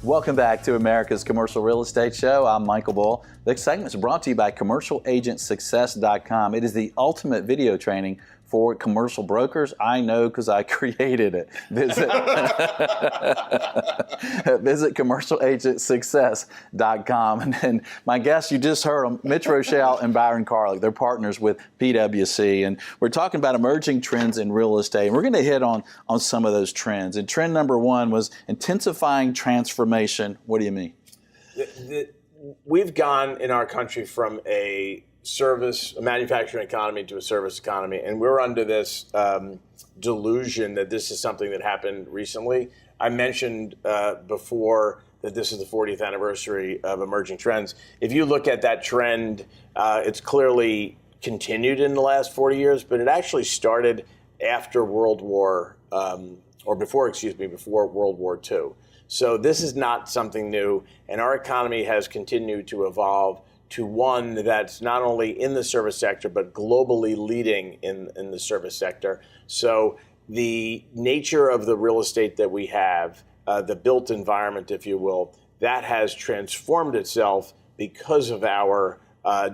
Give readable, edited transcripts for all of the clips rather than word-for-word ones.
Welcome back to America's Commercial Real Estate Show. I'm Michael Bull. The segment is brought to you by CommercialAgentSuccess.com. It is the ultimate video training for commercial brokers. I know because I created it. Visit CommercialAgentSuccess.com. And my guests, you just heard them, Mitch, Roschelle, and Byron Carlock. They're partners with PwC. And we're talking about emerging trends in real estate. And we're going to hit on some of those trends. And trend number one was intensifying transformation. What do you mean? We've gone in our country from a manufacturing economy to a service economy, and we're under this delusion that this is something that happened recently. I mentioned before that this is the 40th anniversary of Emerging Trends. If you look at that trend, it's clearly continued in the last 40 years, but it actually started after World War, before World War II. So this is not something new, and our economy has continued to evolve to one that's not only in the service sector, but globally leading in the service sector. So the nature of the real estate that we have, the built environment, if you will, that has transformed itself because of our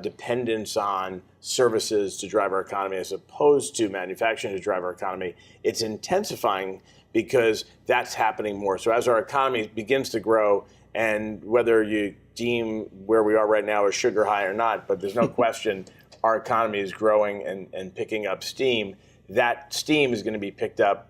dependence on services to drive our economy as opposed to manufacturing to drive our economy. It's intensifying because that's happening more. So as our economy begins to grow, and whether you deem where we are right now as sugar high or not, but there's no question our economy is growing and picking up steam. That steam is going to be picked up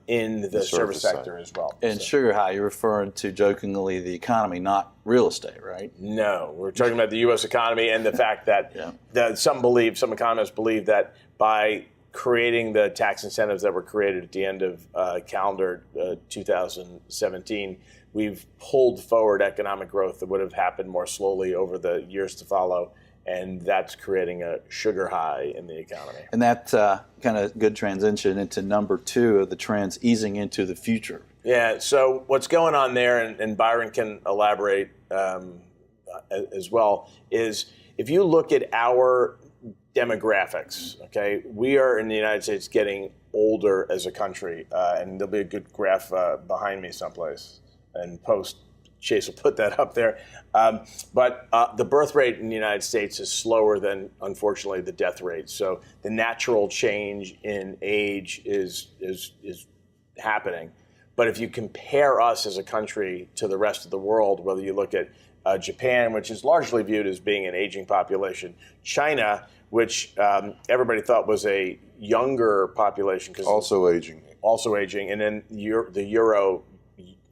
in the service sector as well. And sugar high, you're referring to jokingly the economy, not real estate, right? No, we're talking about the U.S. economy and the fact that some economists believe that by creating the tax incentives that were created at the end of calendar 2017, we've pulled forward economic growth that would have happened more slowly over the years to follow, and that's creating a sugar high in the economy. And that kind of good transition into number two of the trends, easing into the future. Yeah, so what's going on there, and Byron can elaborate as well, is if you look at our demographics, okay, we are in the United States getting older as a country, and there'll be a good graph behind me someplace. And Chase will put that up there. But the birth rate in the United States is slower than, unfortunately, the death rate. So the natural change in age is happening. But if you compare us as a country to the rest of the world, whether you look at Japan, which is largely viewed as being an aging population, China, which everybody thought was a younger population. Also aging, and then the Euro,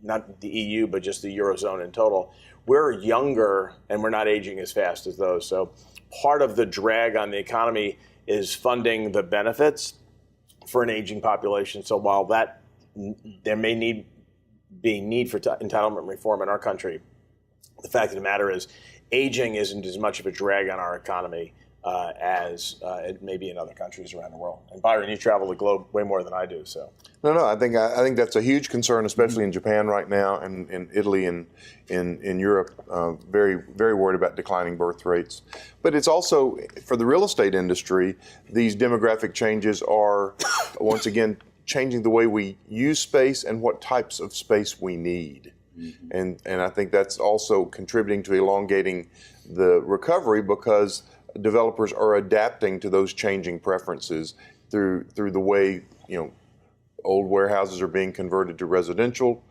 not the EU, but just the Eurozone in total, we're younger and we're not aging as fast as those. So part of the drag on the economy is funding the benefits for an aging population. So while there may be need for entitlement reform in our country, the fact of the matter is aging isn't as much of a drag on our economy as it may be in other countries around the world. And Byron, you travel the globe way more than I do, so. No, I think that's a huge concern, especially in Japan right now, and in Italy and in Europe. Very, very worried about declining birth rates. But it's also, for the real estate industry, these demographic changes are, once again, changing the way we use space and what types of space we need. Mm-hmm. And I think that's also contributing to elongating the recovery because developers are adapting to those changing preferences through the way, old warehouses are being converted to residential,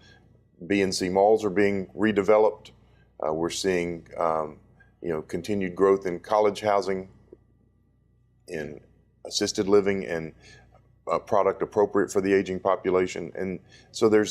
B and C malls are being redeveloped. We're seeing, continued growth in college housing, in assisted living, and product appropriate for the aging population. And so there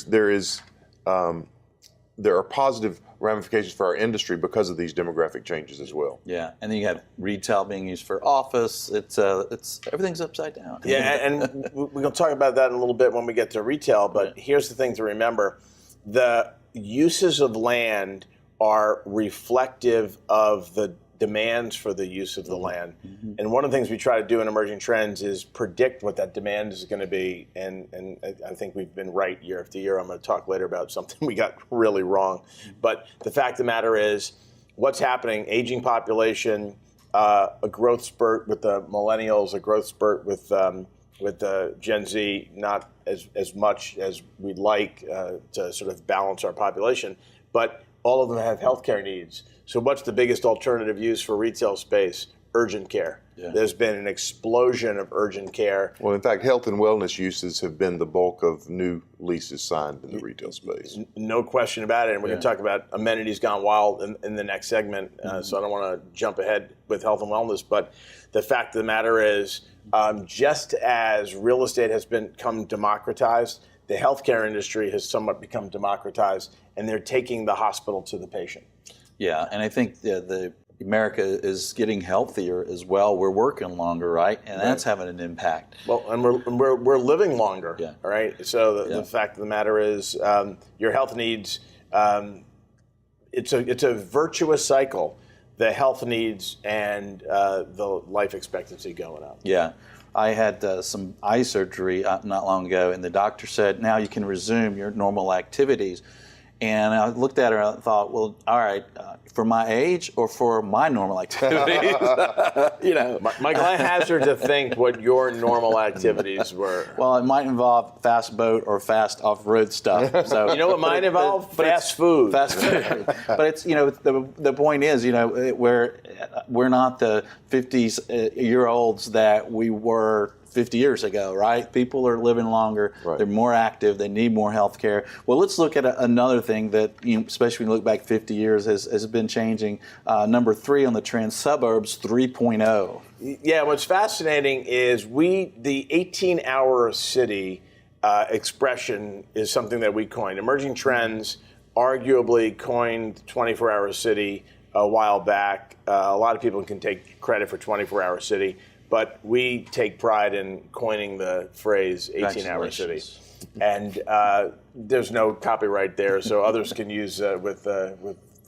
are positive ramifications for our industry because of these demographic changes as well. Yeah, and then you have retail being used for office. It's everything's upside down. Yeah, and we're going to talk about that in a little bit when we get to retail. But here's the thing to remember: the uses of land are reflective of the demands for the use of the land. Mm-hmm. And one of the things we try to do in Emerging Trends is predict what that demand is going to be. And I think we've been right year after year. I'm going to talk later about something we got really wrong. But the fact of the matter is, what's happening, aging population, a growth spurt with the millennials, a growth spurt with the Gen Z, not as much as we'd like to sort of balance our population, but all of them have healthcare needs. So what's the biggest alternative use for retail space? Urgent care. Yeah. There's been an explosion of urgent care. Well, in fact, health and wellness uses have been the bulk of new leases signed in the retail space. No question about it. And we're going to talk about amenities gone wild in the next segment. So I don't want to jump ahead with health and wellness. But the fact of the matter is, just as real estate has become democratized, the healthcare industry has somewhat become democratized, and they're taking the hospital to the patient. Yeah, and I think the America is getting healthier as well. We're working longer, right? And that's having an impact. Well, and we're living longer, all right? So the fact of the matter is, your health needs, it's a virtuous cycle, the health needs and the life expectancy going up. Yeah. I had some eye surgery not long ago, and the doctor said, now you can resume your normal activities. And I looked at her and I thought, well, all right, for my age or for my normal activities? Michael, I hazard to think what your normal activities were. Well, it might involve fast boat or fast off-road stuff. So you know what might involve? Fast food. Fast food. But it's, the point is, we're not the 50-year-olds that we were 50 years ago, right? People are living longer. Right. They're more active. They need more health care. Well, let's look at another thing that, especially when you look back 50 years, has been changing. Number 3 on the trend, suburbs 3.0. Yeah, what's fascinating is the 18-hour city expression is something that we coined. Emerging Trends arguably coined 24-hour city a while back. A lot of people can take credit for 24-hour city. But we take pride in coining the phrase 18-hour city. And there's no copyright there, so others can use with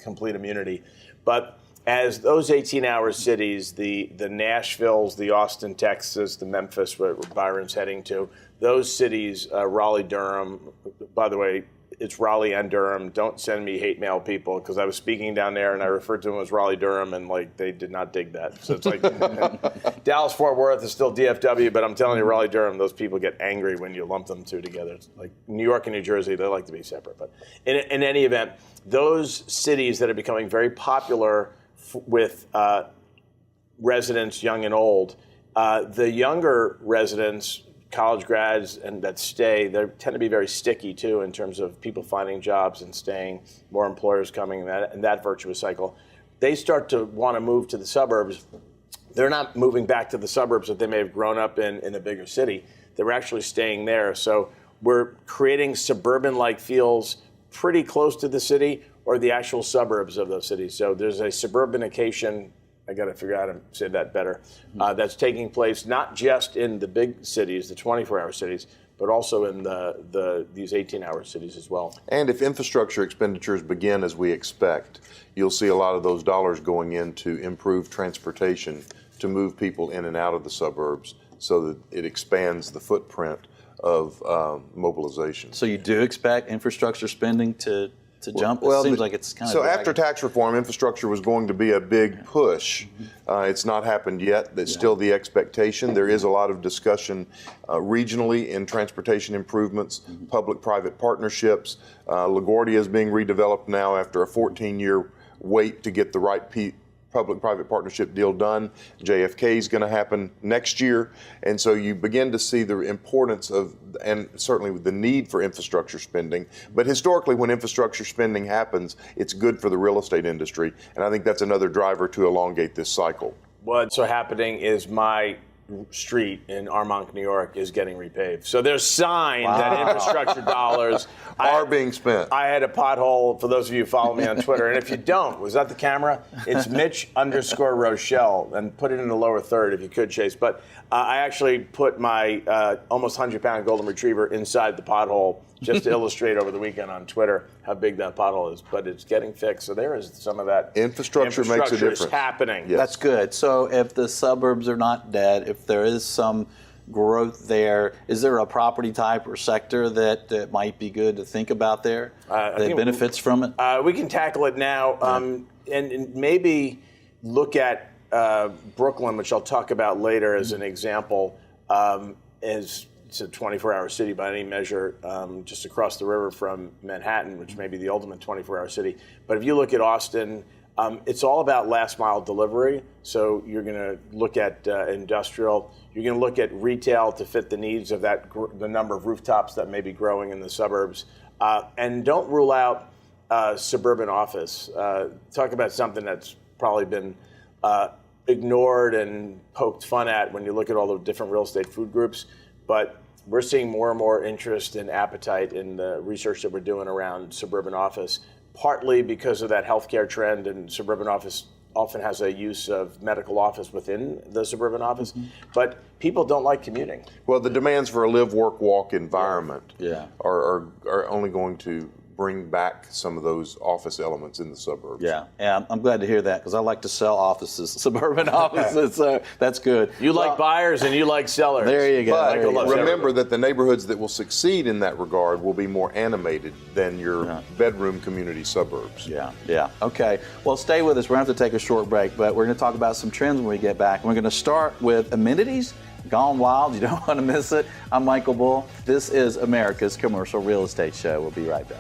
complete immunity. But as those 18-hour cities, the Nashvilles, the Austin, Texas, the Memphis, where Byron's heading to, those cities, Raleigh, Durham, by the way, it's Raleigh and Durham. Don't send me hate mail, people, because I was speaking down there and I referred to them as Raleigh Durham, and they did not dig that. So it's like Dallas Fort Worth is still DFW, but I'm telling you, Raleigh Durham, those people get angry when you lump them two together. It's like New York and New Jersey, they like to be separate. But in any event, those cities that are becoming very popular with residents, young and old, the younger residents, college grads and that stay, they tend to be very sticky too in terms of people finding jobs and staying, more employers coming, and that virtuous cycle. They start to want to move to the suburbs. They're not moving back to the suburbs that they may have grown up in a bigger city. They're actually staying there. So we're creating suburban-like feels pretty close to the city or the actual suburbs of those cities. So there's a suburbanication, I got to figure out how to say that better, that's taking place not just in the big cities, the 24-hour cities, but also in these 18-hour cities as well. And if infrastructure expenditures begin as we expect, you'll see a lot of those dollars going into improved transportation to move people in and out of the suburbs so that it expands the footprint of mobilization. So you do expect infrastructure spending to jump? It seems like it's kind of dragging. After tax reform, infrastructure was going to be a big push. It's not happened yet. That's still the expectation. There is a lot of discussion regionally in transportation improvements, public-private partnerships. LaGuardia is being redeveloped now after a 14-year wait to get the right public-private partnership deal done. JFK is going to happen next year. And so you begin to see the importance of, and certainly the need for infrastructure spending. But historically, when infrastructure spending happens, it's good for the real estate industry. And I think that's another driver to elongate this cycle. What's so happening is my street in Armonk, New York is getting repaved. So there's signs that infrastructure dollars are being spent. I had a pothole, for those of you who follow me on Twitter, and if you don't, was that the camera? It's Mitch_Roschelle, and put it in the lower third if you could, Chase. But I actually put my almost 100-pound golden retriever inside the pothole just to illustrate over the weekend on Twitter how big that pothole is. But it's getting fixed, so there is some of that. Infrastructure makes a difference. Is happening. Yes. That's good. So if the suburbs are not dead, if there is some growth there. Is there a property type or sector that might be good to think about there that benefits from it? We can tackle it now, and maybe look at Brooklyn, which I'll talk about later as an example. As it's a 24-hour city by any measure, just across the river from Manhattan, which may be the ultimate 24-hour city. But if you look at Austin, it's all about last mile delivery. So you're going to look at industrial. You're going to look at retail to fit the needs of the number of rooftops that may be growing in the suburbs. And don't rule out suburban office. Talk about something that's probably been ignored and poked fun at when you look at all the different real estate food groups. But we're seeing more and more interest and appetite in the research that we're doing around suburban office, partly because of that healthcare trend, and suburban office often has a use of medical office within the suburban office. But people don't like commuting. Well, the demands for a live, work, walk environment Yeah. are only going to bring back some of those office elements in the suburbs. Yeah, I'm glad to hear that because I like to sell offices, suburban offices, so that's good. You like buyers and you like sellers. There you go. But There you go. remember that the neighborhoods that will succeed in that regard will be more animated than your bedroom community suburbs. Yeah. Okay. Well, stay with us. We're going to have to take a short break, but we're going to talk about some trends when we get back. And we're going to start with amenities. Gone wild. You don't want to miss it. I'm Michael Bull. This is America's Commercial Real Estate Show. We'll be right back.